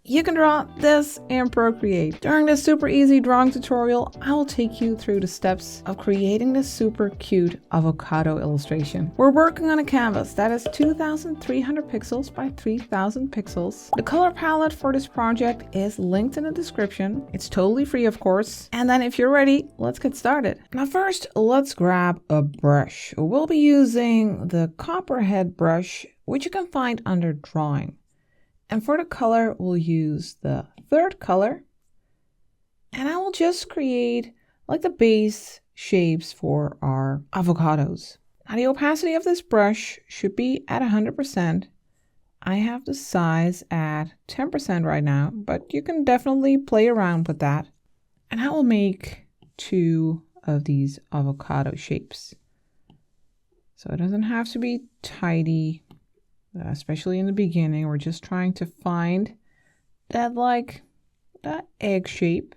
You can draw this in Procreate. During this super easy drawing tutorial, I will take you through the steps of creating this super cute avocado illustration. We're working on a canvas that is 2,300 pixels by 3,000 pixels. The color palette for this project is linked in the description. It's totally free, of course. And then if you're ready, let's get started. Now first, let's grab a brush. We'll be using the copperhead brush, which you can find under drawing. And for the color, we'll use the third color. And I will just create like the base shapes for our avocados. Now the opacity of this brush should be at 100%. I have the size at 10% right now, but you can definitely play around with that. And I will make 2 of these avocado shapes. So it doesn't have to be tidy. Especially in the beginning, we're just trying to find that egg shape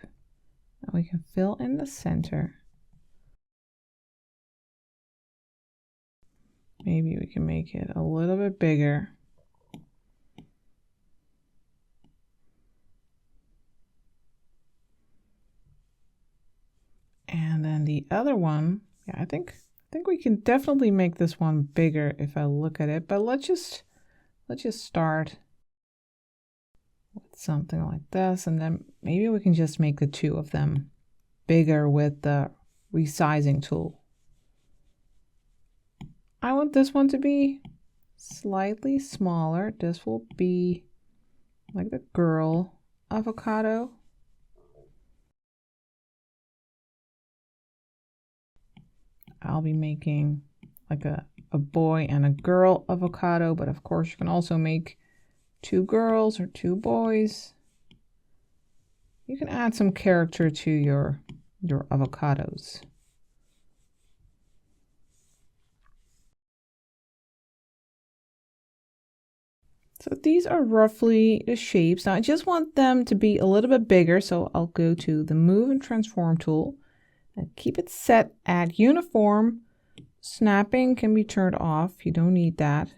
that we can fill in the center. Maybe we can make it a little bit bigger. And then the other one, yeah, I think we can definitely make this one bigger if I look at it, but let's just start with something like this, and then maybe we can just make the 2 of them bigger with the resizing tool. I want this one to be slightly smaller. This will be like the girl avocado. I'll be making like a boy and a girl avocado, but of course you can also make 2 girls or 2 boys. You can add some character to your avocados. So these are roughly the shapes. Now I just want them to be a little bit bigger, so I'll go to the Move and Transform tool and keep it set at uniform. Snapping can be turned off. You don't need that.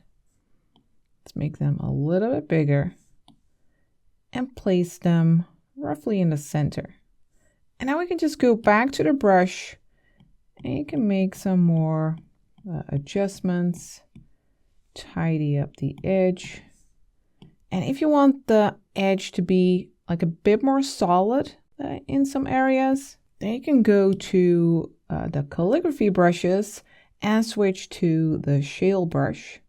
Let's make them a little bit bigger and place them roughly in the center. And now we can just go back to the brush and you can make some more adjustments, tidy up the edge. And if you want the edge to be like a bit more solid in some areas, then you can go to the calligraphy brushes and switch to the shale brush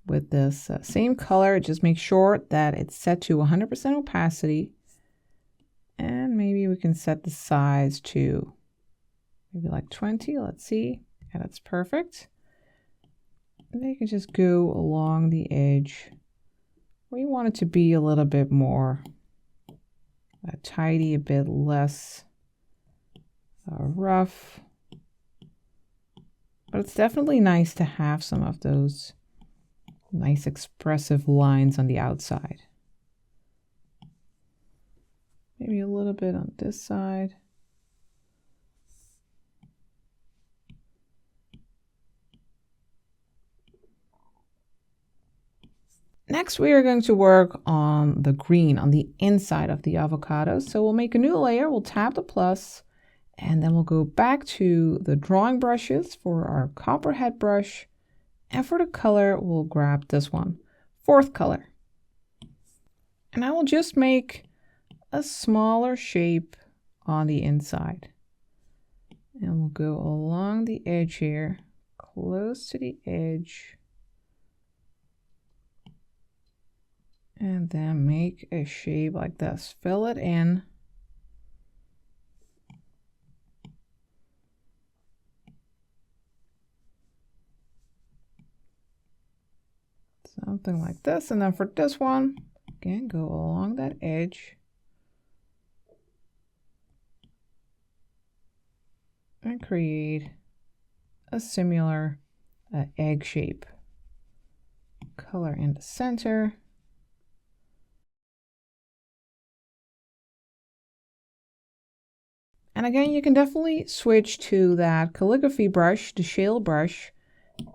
with this same color. Just make sure that it's set to 100% opacity, and maybe we can set the size to maybe like 20. Let's see. Yeah, that's perfect. And then you can just go along the edge where you want it to be a little bit more tidy, a bit less rough. But it's definitely nice to have some of those nice expressive lines on the outside. Maybe a little bit on this side. Next, we are going to work on the green on the inside of the avocado. So we'll make a new layer, we'll tap the plus, and then we'll go back to the drawing brushes for our copperhead brush. And for the color, we'll grab this one, 4th color. And I will just make a smaller shape on the inside. And we'll go along the edge here, close to the edge. And then make a shape like this, fill it in. Something like this. And then for this one, again, go along that edge and create a similar egg shape. Color in the center. And again, you can definitely switch to that calligraphy brush, the shale brush,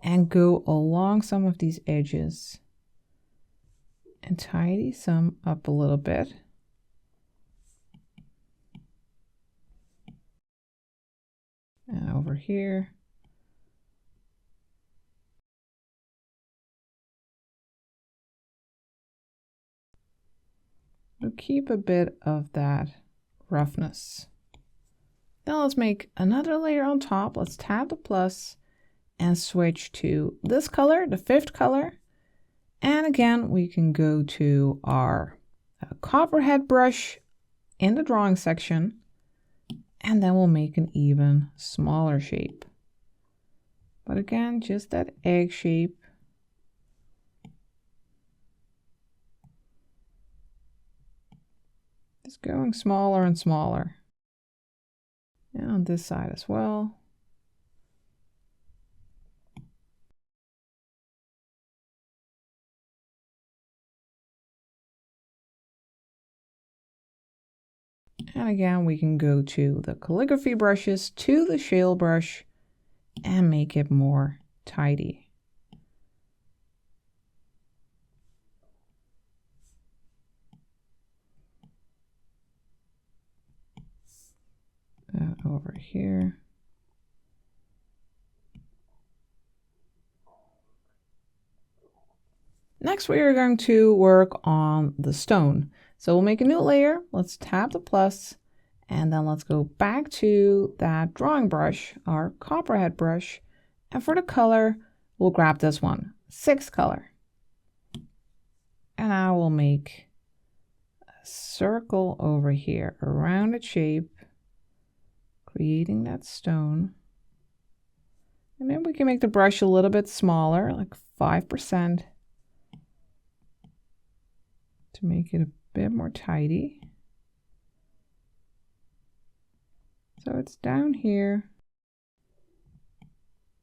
and go along some of these edges and tidy some up a little bit. And over here. We'll keep a bit of that roughness. Now let's make another layer on top. Let's tab the plus and switch to this color, the 5th color. And again, we can go to our copperhead brush in the drawing section, and then we'll make an even smaller shape. But again, just that egg shape. It's going smaller and smaller. And on this side as well. And again, we can go to the calligraphy brushes, to the shale brush, and make it more tidy. Over here. Next, we are going to work on the stone. So we'll make a new layer. Let's tap the plus, and then let's go back to that drawing brush, our copperhead brush. And for the color, we'll grab this one, 6th color. And I will make a circle over here, a rounded shape, creating that stone. And maybe we can make the brush a little bit smaller, like 5%, to make it a bit more tidy. So it's down here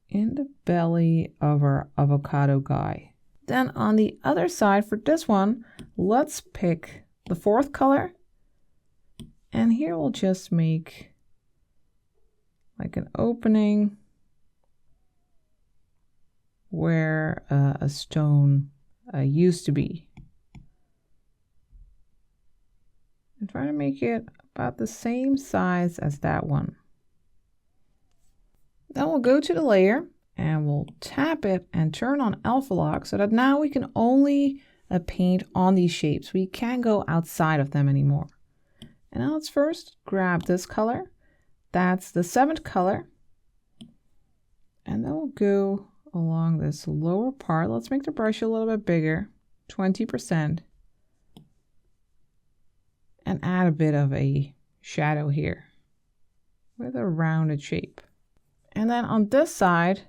in the belly of our avocado guy. Then on the other side for this one, let's pick the 4th color. And here we'll just make like an opening where a stone used to be. And try to make it about the same size as that one. Then we'll go to the layer and we'll tap it and turn on alpha lock so that now we can only paint on these shapes. We can't go outside of them anymore. And now let's first grab this color. That's the 7th color. And then we'll go along this lower part. Let's make the brush a little bit bigger, 20%. And add a bit of a shadow here with a rounded shape. And then on this side,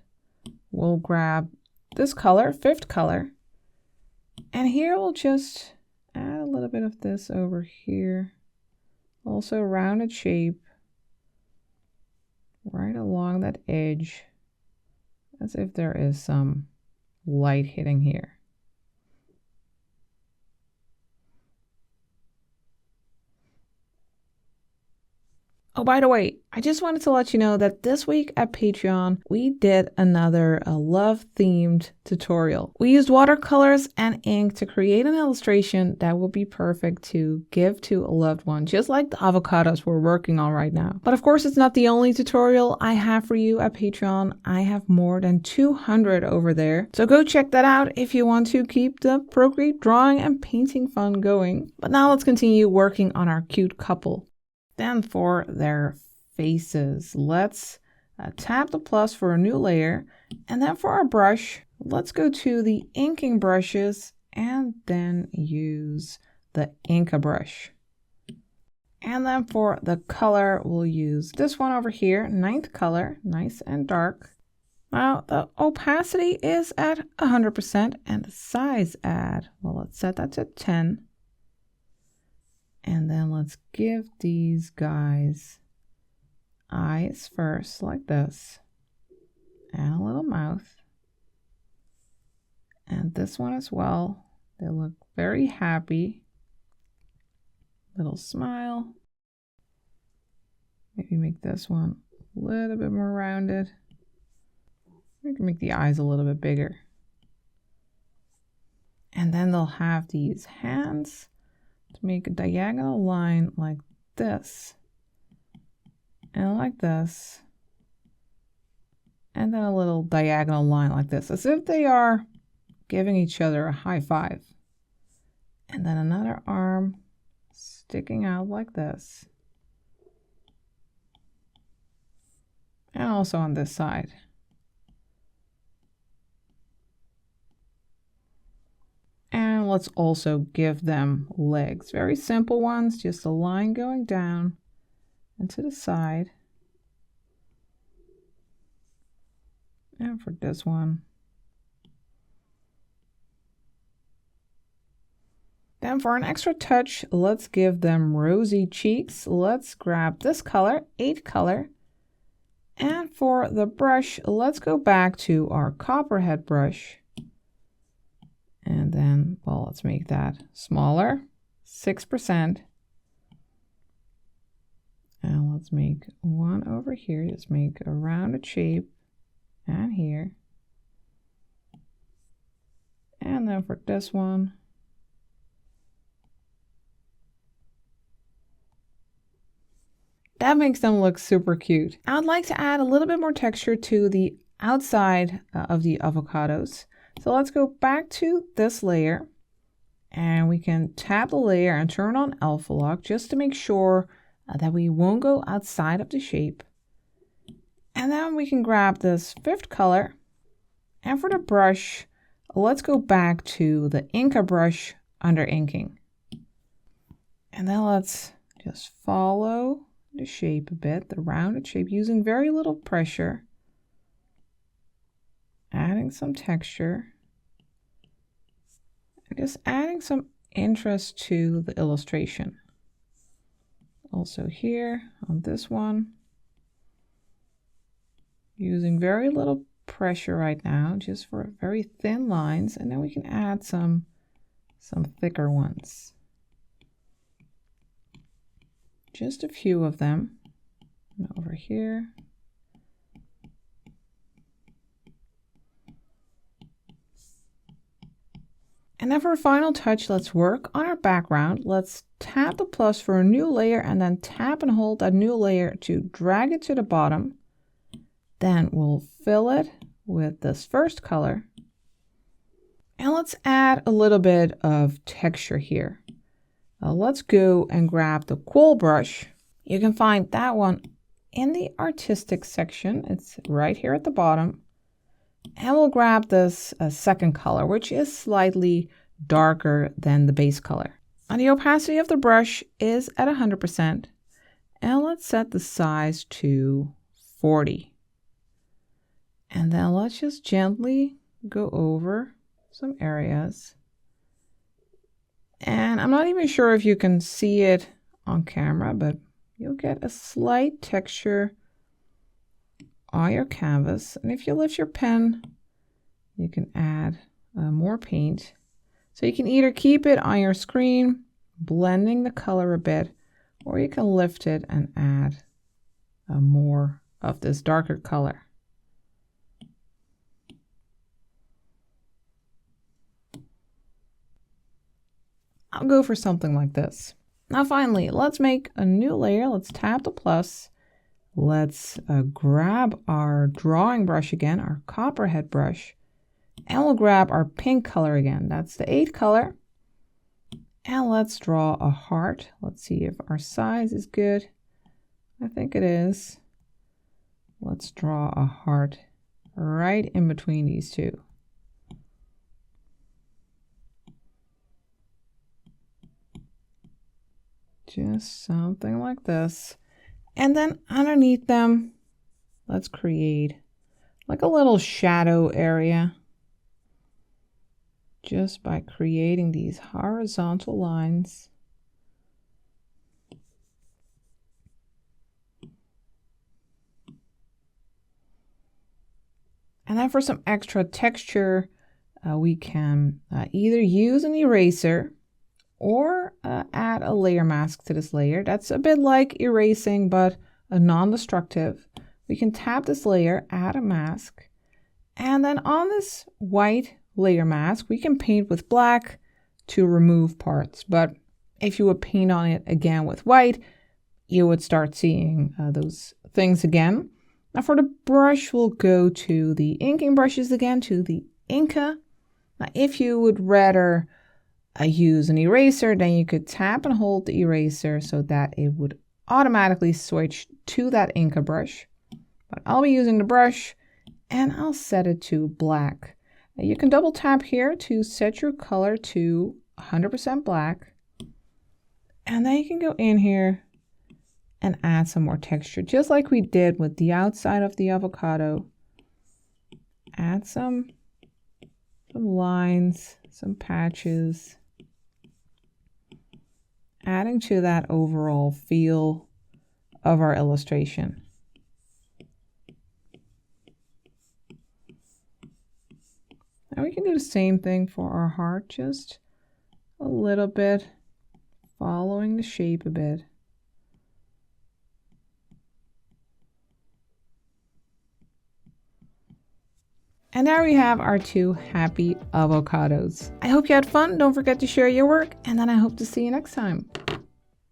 we'll grab this color, 5th color. And here we'll just add a little bit of this over here. Also a rounded shape right along that edge, as if there is some light hitting here. Oh, by the way, I just wanted to let you know that this week at Patreon, we did another love-themed tutorial. We used watercolors and ink to create an illustration that would be perfect to give to a loved one, just like the avocados we're working on right now. But of course, it's not the only tutorial I have for you at Patreon. I have more than 200 over there. So go check that out if you want to keep the Procreate drawing and painting fun going. But now let's continue working on our cute couple. Then for their faces, let's tap the plus for a new layer. And then for our brush, let's go to the inking brushes and then use the Inka brush. And then for the color, we'll use this one over here, 9th color, nice and dark. Now the opacity is at 100% and the size add, well, let's set that to 10. And then let's give these guys eyes first, like this, and a little mouth. And this one as well. They look very happy. Little smile. Maybe make this one a little bit more rounded. We can make the eyes a little bit bigger. And then they'll have these hands to make a diagonal line like this. And like this. And then a little diagonal line like this, as if they are giving each other a high five. And then another arm sticking out like this. And also on this side. And let's also give them legs. Very simple ones, just a line going down and to the side. And for this one. Then for an extra touch, let's give them rosy cheeks. Let's grab this color, 8 color. And for the brush, let's go back to our copperhead brush. And then, well, let's make that smaller, 6%. And let's make one over here. Just make a rounded shape. And here. And then for this one. That makes them look super cute. I would like to add a little bit more texture to the outside of the avocados. So let's go back to this layer. And we can tap the layer and turn on alpha lock just to make sure that we won't go outside of the shape. And then we can grab this 5th color. And for the brush, let's go back to the Inca brush under inking. And then let's just follow the shape a bit, the rounded shape, using very little pressure. Adding some texture. And just adding some interest to the illustration. Also here on this one. Using very little pressure right now, just for very thin lines, and then we can add some thicker ones. Just a few of them. And over here. And then for a final touch, let's work on our background. Let's tap the plus for a new layer and then tap and hold that new layer to drag it to the bottom. Then we'll fill it with this 1st color. And let's add a little bit of texture here. Let's go and grab the quill brush. You can find that one in the artistic section. It's right here at the bottom. And we'll grab this 2nd color, which is slightly darker than the base color. And the opacity of the brush is at 100%. And let's set the size to 40. And then let's just gently go over some areas. And I'm not even sure if you can see it on camera, but you'll get a slight texture on your canvas. And if you lift your pen, you can add more paint. So you can either keep it on your screen, blending the color a bit, or you can lift it and add more of this darker color. I'll go for something like this. Now finally, let's make a new layer. Let's tap the plus. Let's grab our drawing brush again, our copperhead brush, and we'll grab our pink color again. That's the 8th color. And let's draw a heart. Let's see if our size is good. I think it is. Let's draw a heart right in between these two. Just something like this. And then underneath them, let's create like a little shadow area. Just by creating these horizontal lines. And then for some extra texture, we can either use an eraser or add a layer mask to this layer. That's a bit like erasing, but a non-destructive. We can tap this layer, add a mask, and then on this white layer mask, we can paint with black to remove parts. But if you would paint on it again with white, you would start seeing those things again. Now for the brush, we'll go to the inking brushes again, to the Inca. Now if you would rather use an eraser, then you could tap and hold the eraser so that it would automatically switch to that Inca brush. But I'll be using the brush and I'll set it to black. Now you can double tap here to set your color to 100% black. And then you can go in here and add some more texture, just like we did with the outside of the avocado. Add some lines, some patches, adding to that overall feel of our illustration. Now we can do the same thing for our heart, just a little bit, following the shape a bit. And there we have our 2 happy avocados. I hope you had fun. Don't forget to share your work, and then I hope to see you next time.